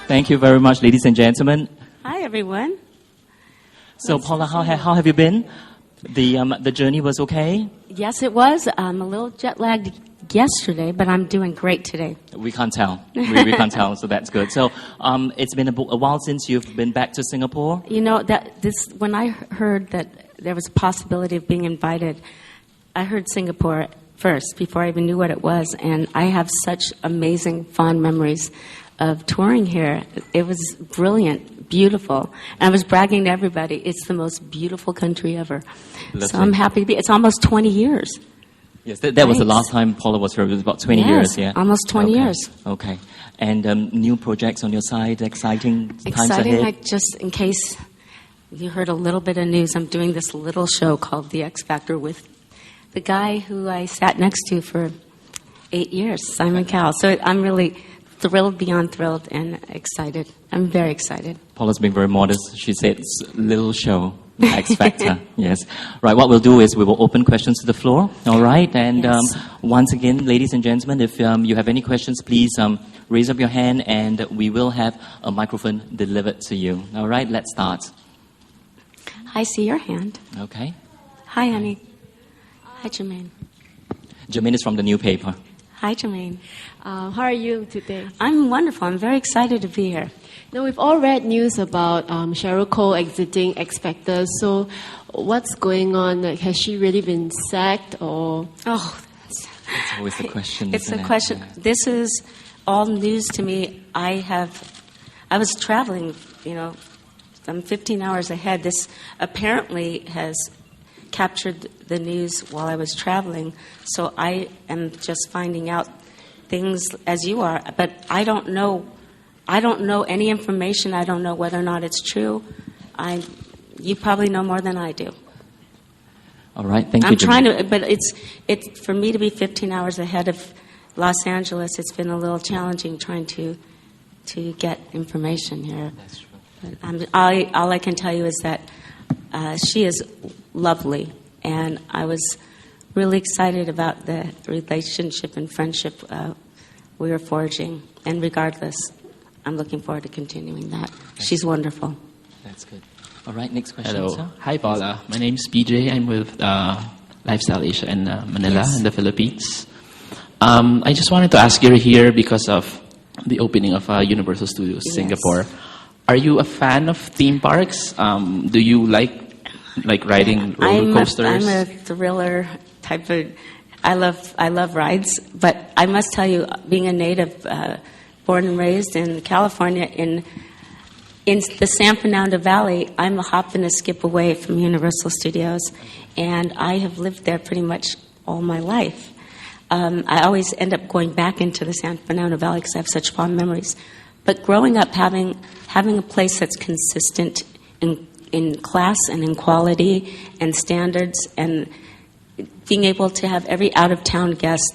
Thank you very much, ladies and gentlemen. Hi, everyone. So, Paula, how have you been? The journey was okay? Yes, it was. I'm a little jet-lagged yesterday, but I'm doing great today. We can't tell. We can't tell, so that's good. So, it's been a while since you've been back to Singapore? You know, when I heard that there was a possibility of being invited, I heard Singapore first before I even knew what it was, and I have such amazing, fond memories of touring here. It was brilliant, beautiful. And I was bragging to everybody, it's the most beautiful country ever. Lovely. So I'm happy to be. It's almost 20 years. Yes, that was the last time Paula was here. It was about 20 years, yeah? Almost 20 years. Okay. And new projects on your side, exciting times Exciting, ahead? like just in case you heard a little bit of news, I'm doing this little show called The X Factor with the guy who I sat next to for 8 years, Simon Cowell. So I'm really thrilled beyond thrilled and excited. I'm very excited. Paula's being very modest. She said it's a little show, X Factor. Yes. Right, what we'll do is we will open questions to the floor. All right? And Yes. Once again, ladies and gentlemen, if you have any questions, please raise up your hand and we will have a microphone delivered to you. All right, let's start. I see your hand. Okay. Hi, honey. Hi, Jermaine. Jermaine is from the new paper. Hi, Jermaine. How are you today? I'm wonderful. I'm very excited to be here. Now, we've all read news about Cheryl Cole exiting X Factor. So, what's going on? Like, has she really been sacked, or? Oh, That's always the question. it's isn't a it? question. Yeah. This is all news to me. I was traveling, I'm 15 hours ahead. This apparently has captured the news while I was traveling, so I am just finding out things as you are, but I don't know any information. I don't know whether or not it's true. You probably know more than I do. All right, thank you. I'm trying to, but it's for me to be 15 hours ahead of Los Angeles. It's been a little challenging trying to get information here. That's true. But all I can tell you is that she is lovely, and I was really excited about the relationship and friendship we were forging. And regardless, I'm looking forward to continuing that. She's wonderful. That's good. All right, next question. Hello. Sir. Hi, Paula. My name's PJ. I'm with Lifestyle Asia in Manila, Yes. in the Philippines. I just wanted to ask, you're here because of the opening of Universal Studios Yes. Singapore. Are you a fan of theme parks? Do you like riding roller coasters? I'm a thriller type of. I love rides, but I must tell you, being a native, born and raised in California, in the San Fernando Valley, I'm a hop and a skip away from Universal Studios, and I have lived there pretty much all my life. I always end up going back into the San Fernando Valley because I have such fond memories. But growing up, having a place that's consistent in class and in quality and standards, and being able to have every out-of-town guest,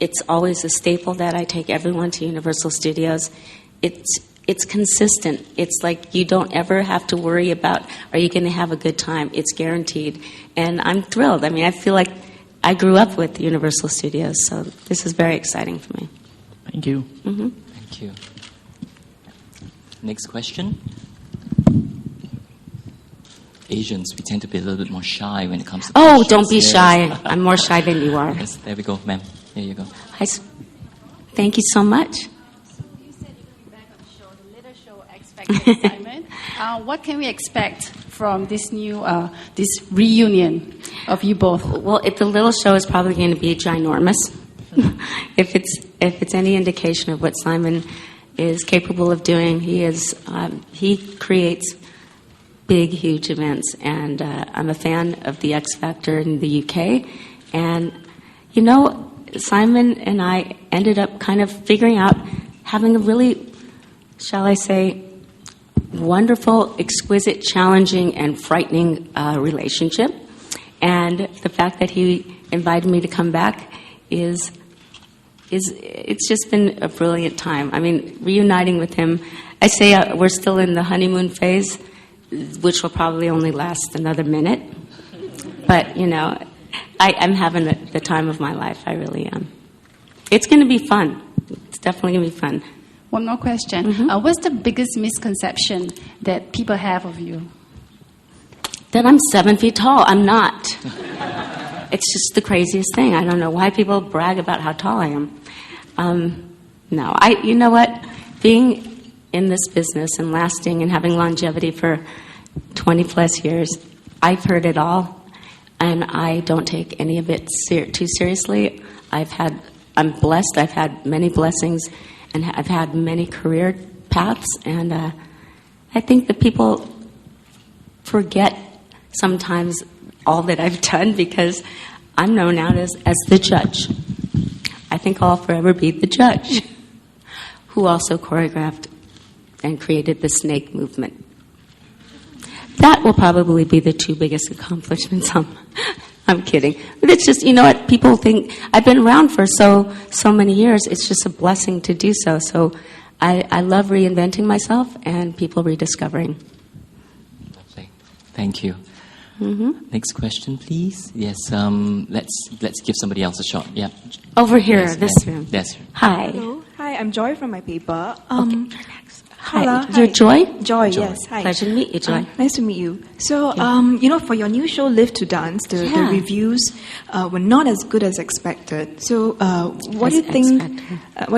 it's always a staple that I take everyone to Universal Studios. It's consistent. It's like you don't ever have to worry about, are you going to have a good time? It's guaranteed. And I'm thrilled. I mean, I feel like I grew up with Universal Studios, so this is very exciting for me. Thank you. Mm-hmm. Thank you. Next question. Asians, we tend to be a little bit more shy when it comes to Oh, questions. don't be Yes. shy. I'm more shy than you are. Yes, there we go, ma'am. Here you go. Thank you so much. You said you're going to be back on the show, the little show X Factor, Simon. What can we expect from this new this reunion of you both? Well, if the little show is probably going to be ginormous. if it's any indication of what Simon is capable of doing, he creates big, huge events, and I'm a fan of the X Factor in the UK. And Simon and I ended up kind of figuring out having a really, shall I say, wonderful, exquisite, challenging, and frightening relationship. And the fact that he invited me to come back it's just been a brilliant time. I mean, reuniting with him, I say we're still in the honeymoon phase, which will probably only last another minute. But, I'm having the time of my life. I really am. It's going to be fun. It's definitely going to be fun. One more question. What's the biggest misconception that people have of you? That I'm 7 feet tall. I'm not. It's just the craziest thing. I don't know why people brag about how tall I am. No, you know what? Being in this business and lasting and having longevity for 20 plus years, I've heard it all, and I don't take any of it too seriously. I'm blessed. I've had many blessings, and I've had many career paths, and I think that people forget sometimes all that I've done because I'm known out as the judge. I think I'll forever be the judge who also choreographed and created the snake movement. That will probably be the two biggest accomplishments. I'm kidding. But it's just, you know what, people think, I've been around for so many years, it's just a blessing to do so. So I love reinventing myself and people rediscovering. Lovely. Thank you. Next question, please. Yes, let's give somebody else a shot. Yeah. Over here, Yes, this ma'am. room. Yes. Hi. Hello. Hi, I'm Joy from my paper. Okay, you're next. Paula, Hi. You're Joy? Joy, yes. Hi. Pleasure to meet you, Joy. Nice to meet you. So, for your new show, Live to Dance, the Yeah. reviews were not as good as expected. So, what do you As think? expected.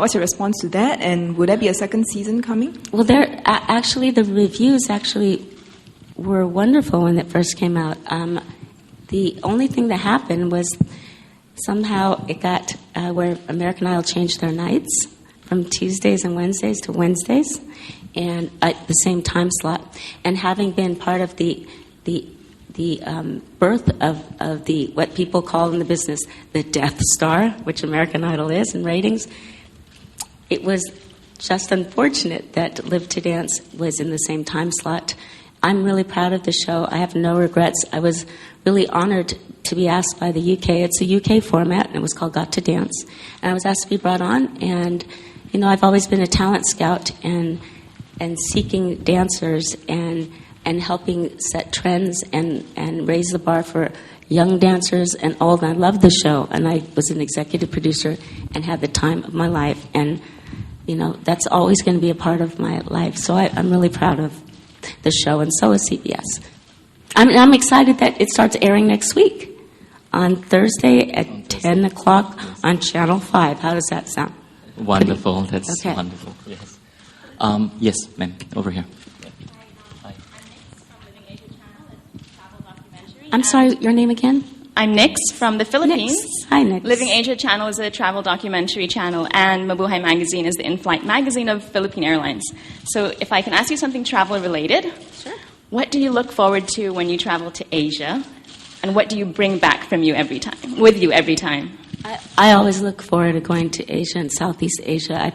What's your response to that? And would there be a second season coming? Well, the reviews were wonderful when it first came out. The only thing that happened was somehow it got where American Idol changed their nights from Tuesdays and Wednesdays to Wednesdays, and at the same time slot. And having been part of the birth of the what people call in the business the Death Star, which American Idol is in ratings, it was just unfortunate that Live to Dance was in the same time slot. I'm really proud of the show. I have no regrets. I was really honored to be asked by the UK. It's a UK format, and it was called Got to Dance. And I was asked to be brought on, and I've always been a talent scout and seeking dancers and helping set trends and raise the bar for young dancers and old. And I love the show, and I was an executive producer and had the time of my life. And that's always going to be a part of my life. So I'm really proud of the show, and so is CBS. I'm excited that it starts airing next week on Thursday at 10 o'clock on Channel 5. How does that sound? Wonderful. That's Okay. wonderful. Yes. Yes, ma'am. Over here. Hi. I'm sorry, your name again? I'm Nix from the Philippines. Nix. Hi, Nix. Living Asia Channel is a travel documentary channel, and Mabuhay Magazine is the in-flight magazine of Philippine Airlines. So if I can ask you something travel-related. Sure. What do you look forward to when you travel to Asia? And what do you bring back with you every time? I always look forward to going to Asia and Southeast Asia.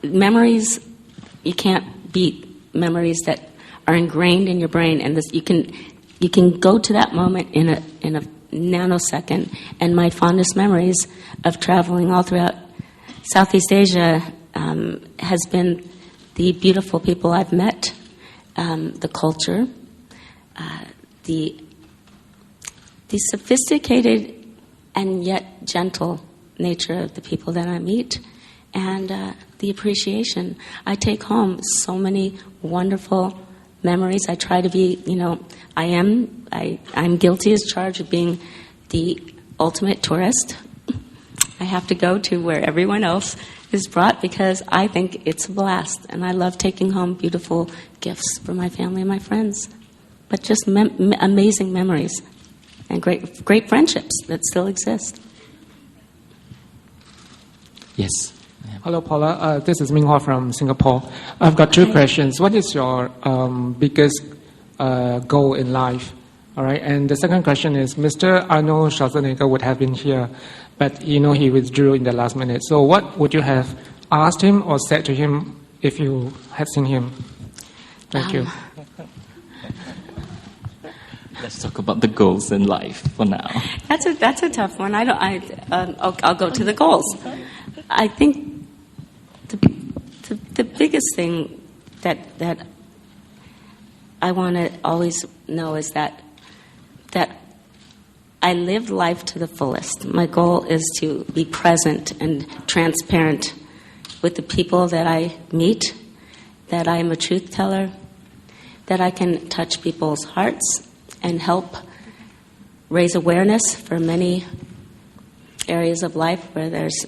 Memories, you can't beat memories that are ingrained in your brain, and you can go to that moment in a nanosecond. And my fondest memories of traveling all throughout Southeast Asia has been the beautiful people I've met, the culture, the sophisticated and yet gentle nature of the people that I meet, and the appreciation. I take home so many wonderful memories. I try to be, I'm guilty as charged of being the ultimate tourist. I have to go to where everyone else is brought because I think it's a blast, and I love taking home beautiful gifts for my family and my friends. But just amazing memories and great friendships that still exist. Yes. Hello, Paula. This is Minghua from Singapore. I've got two questions. What is your biggest goal in life? All right. And the second question is, Mr. Arnold Schwarzenegger would have been here, but he withdrew in the last minute. So what would you have asked him or said to him if you had seen him? Thank you. Let's talk about the goals in life for now. That's a tough one. I'll go to the goals. I think the biggest thing that I want to always know is that I live life to the fullest. My goal is to be present and transparent with the people that I meet, that I am a truth teller, that I can touch people's hearts and help raise awareness for many areas of life where there's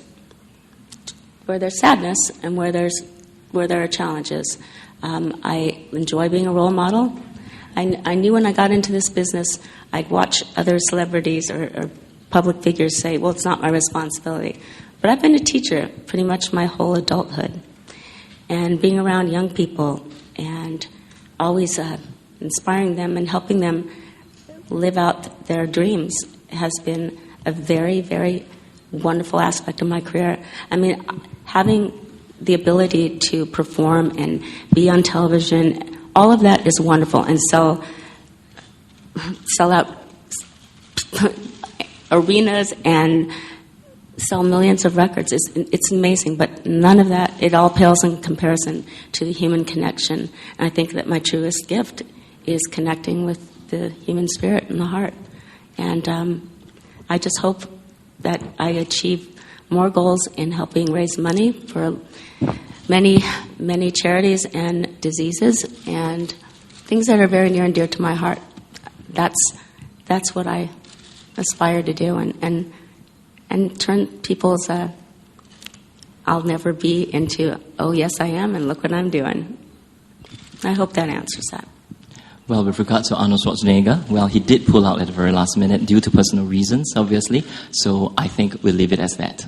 sadness and where there are challenges. I enjoy being a role model. I knew when I got into this business, I'd watch other celebrities or public figures say, well, it's not my responsibility. But I've been a teacher pretty much my whole adulthood. And being around young people and always inspiring them and helping them live out their dreams has been a very, very wonderful aspect of my career. I mean, having the ability to perform and be on television, all of that is wonderful, and sell out arenas and sell millions of records. It's amazing, but none of that, it all pales in comparison to the human connection. And I think that my truest gift is connecting with the human spirit and the heart. And I just hope that I achieve more goals in helping raise money for many, many charities and diseases and things that are very near and dear to my heart. That's what I aspire to do, and turn people's I'll never be into, oh yes I am, and look what I'm doing. I hope that answers that. Well, with regard to Arnold Schwarzenegger, well, he did pull out at the very last minute due to personal reasons, obviously. So I think we'll leave it as that.